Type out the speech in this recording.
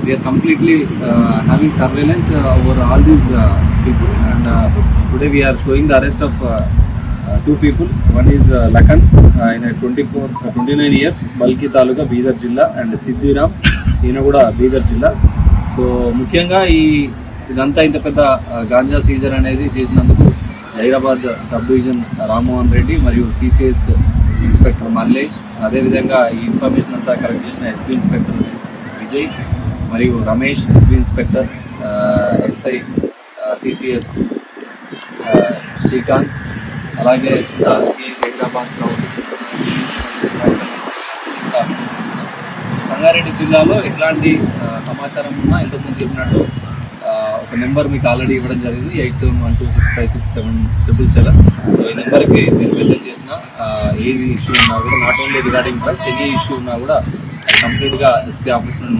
we are completely having surveillance over all these people, and today we are showing the arrest of two people. One is Lakan in 29 years, Balki Taluka, Bidar Jilla, and Siddhiram, ఈయన కూడా బీదర్ జిల్లా. So ముఖ్యంగా ఇదంతా ఇంత పెద్ద ganja Caesar అనేది చేసినందుకు Hyderabad sub division Rammohan Reddy మరియు సిసిఎస్ ఇన్స్పెక్టర్ మల్లేష్, అదేవిధంగా ఈ ఇన్ఫర్మేషన్ అంతా కలెక్ట్ చేసిన ఎస్పీ ఇన్స్పెక్టర్ విజయ్ మరియు Ramesh, SP inspector SI CCS Srikanth, అలాగే సిఐ హైదరాబాద్ సంగారెడ్డి జిల్లాలో ఎట్లాంటి సమాచారం ఉన్నా ఇంతకుముందు చెప్పినట్టు ఒక నెంబర్ మీకు ఆల్రెడీ ఇవ్వడం జరిగింది, 8712656777. సో ఈ నెంబర్కి మీరు మెసేజ్ చేసిన ఏది ఇష్యూ ఉన్నా కూడా, not only regarding drugs, any issue ఉన్నా కూడా కంప్లీట్గా ఎస్పీ ఆఫీస్ నుండి